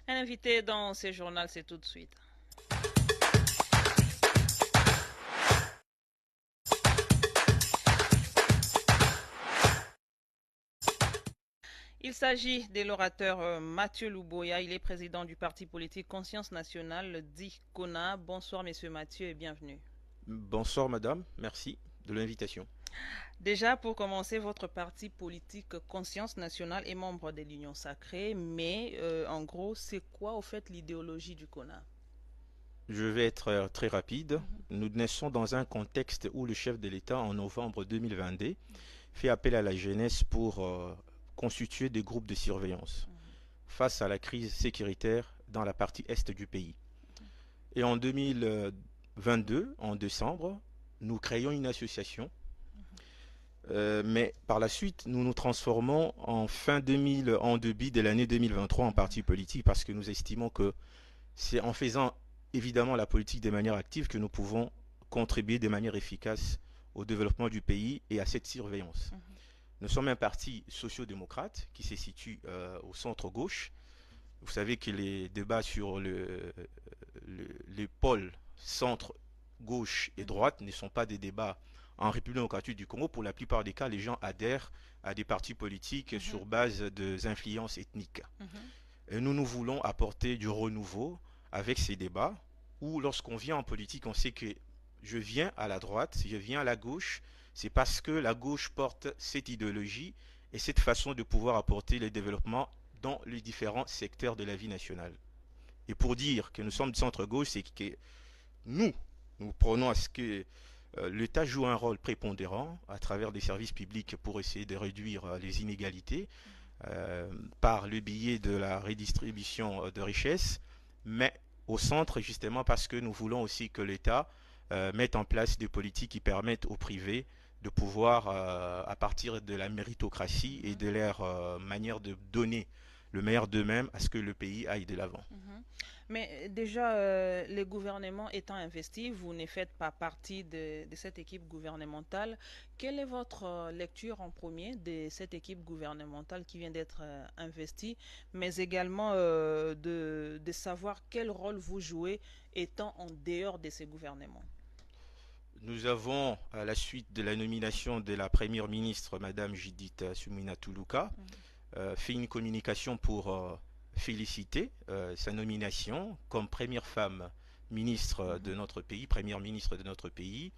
Un invité dans ce journal, c'est tout de suite. Il s'agit de l'orateur Mathieu Louboya. Il est président du parti politique Conscience Nationale, dit CONA. Bonsoir, monsieur Mathieu, et bienvenue. Bonsoir madame, merci de l'invitation. Déjà, pour commencer, votre parti politique Conscience Nationale est membre de l'Union Sacrée, mais en gros, c'est quoi au fait l'idéologie du CONA? Je vais être très rapide. Nous naissons dans un contexte où le chef de l'État, en novembre 2022, fait appel à la jeunesse pour constituer des groupes de surveillance face à la crise sécuritaire dans la partie est du pays. Et en 2022, en décembre, nous créons une association. Mais par la suite, nous nous transformons en fin 2000, en début de l'année 2023 en parti politique parce que nous estimons que c'est en faisant évidemment la politique de manière active que nous pouvons contribuer de manière efficace au développement du pays et à cette surveillance. Nous sommes un parti socio-démocrate qui se situe au centre-gauche. Vous savez que les débats sur les pôles centre-gauche et droite ne sont pas des débats en République démocratique du Congo. Pour la plupart des cas, les gens adhèrent à des partis politiques sur base des influences ethniques. Et nous voulons apporter du renouveau avec ces débats où lorsqu'on vient en politique, on sait que je viens à la droite, je viens à la gauche, c'est parce que la gauche porte cette idéologie et cette façon de pouvoir apporter le développement dans les différents secteurs de la vie nationale. Et pour dire que nous sommes de centre-gauche, c'est que nous, nous prenons à ce que l'État joue un rôle prépondérant à travers des services publics pour essayer de réduire les inégalités par le biais de la redistribution de richesses, mais au centre justement parce que nous voulons aussi que l'État mette en place des politiques qui permettent aux privés de pouvoir, à partir de la méritocratie et de leur manière de donner le meilleur d'eux-mêmes, à ce que le pays aille de l'avant. Mais déjà, les gouvernements étant investis, vous ne faites pas partie de cette équipe gouvernementale. Quelle est votre lecture en premier de cette équipe gouvernementale qui vient d'être investie, mais également de savoir quel rôle vous jouez étant en dehors de ces gouvernements? Nous avons, à la suite de la nomination de la première ministre, Madame Judith Suminwa Tuluka, fait une communication pour féliciter sa nomination comme première femme ministre de notre pays, première ministre de notre pays.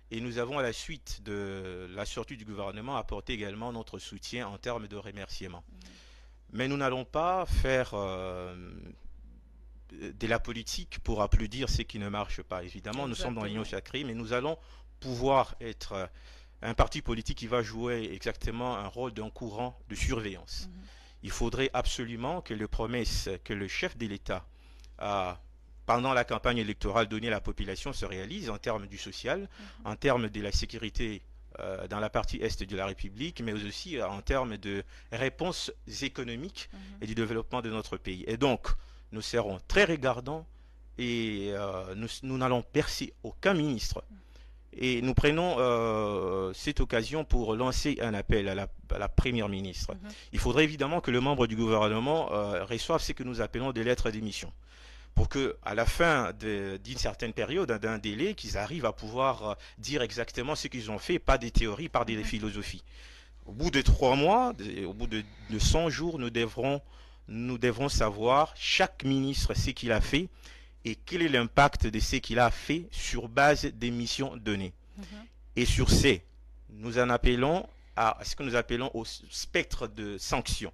Et nous avons, à la suite de la sortie du gouvernement, apporté également notre soutien en termes de remerciements. Mais nous n'allons pas faire de la politique pour applaudir ce qui ne marche pas. Évidemment, nous sommes dans l'Union Exactement. sacrée, mais nous allons pouvoir être un parti politique qui va jouer exactement un rôle d'un courant de surveillance. Il faudrait absolument que les promesses que le chef de l'État a pendant la campagne électorale donné à la population se réalisent en termes du social, en termes de la sécurité dans la partie est de la République, mais aussi en termes de réponses économiques et du développement de notre pays. Et donc, nous serons très regardants et nous n'allons percer aucun ministre. Et nous prenons cette occasion pour lancer un appel à la première ministre. Il faudrait évidemment que le membre du gouvernement reçoive ce que nous appelons des lettres d'émission pour que, à la fin d'une certaine période, d'un délai, qu'ils arrivent à pouvoir dire exactement ce qu'ils ont fait, pas des théories, pas des philosophies. Au bout de 3 mois, au bout de 100 jours, nous devrons savoir chaque ministre ce qu'il a fait et quel est l'impact de ce qu'il a fait sur base des missions données. Et sur ces, nous en appelons à ce que nous appelons au spectre de sanctions.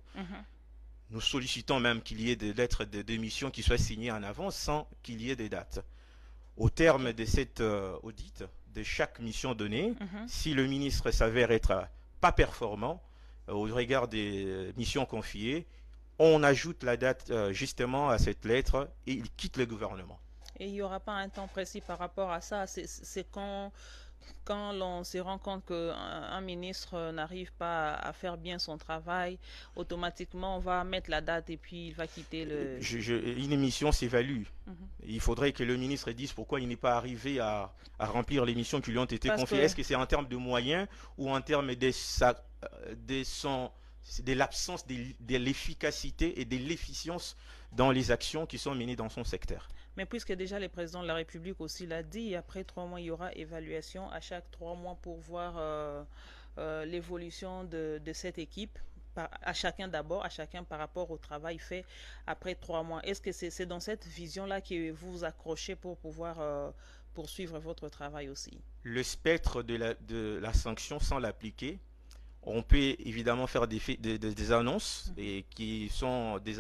Nous sollicitons même qu'il y ait des lettres de démission qui soient signées en avance sans qu'il y ait des dates. Au terme de cette audit, de chaque mission donnée, si le ministre s'avère être pas performant au regard des missions confiées, on ajoute la date justement à cette lettre et il quitte le gouvernement. Et il n'y aura pas un temps précis par rapport à ça. C'est quand l'on se rend compte qu'un ministre n'arrive pas à faire bien son travail, automatiquement on va mettre la date et puis il va quitter le... Une émission s'évalue. Il faudrait que le ministre dise pourquoi il n'est pas arrivé à remplir les missions qui lui ont été Parce confiées. que... Est-ce que c'est en termes de moyens ou en termes de son de l'absence de l'efficacité et de l'efficience dans les actions qui sont menées dans son secteur. Mais puisque déjà le président de la République aussi l'a dit, après 3 mois, il y aura évaluation à chaque 3 mois pour voir l'évolution de cette équipe. À chacun d'abord, à chacun par rapport au travail fait après 3 mois. Est-ce que c'est dans cette vision-là que vous vous accrochez pour pouvoir poursuivre votre travail aussi? Le spectre de la sanction sans l'appliquer, on peut évidemment faire des annonces et qui sont des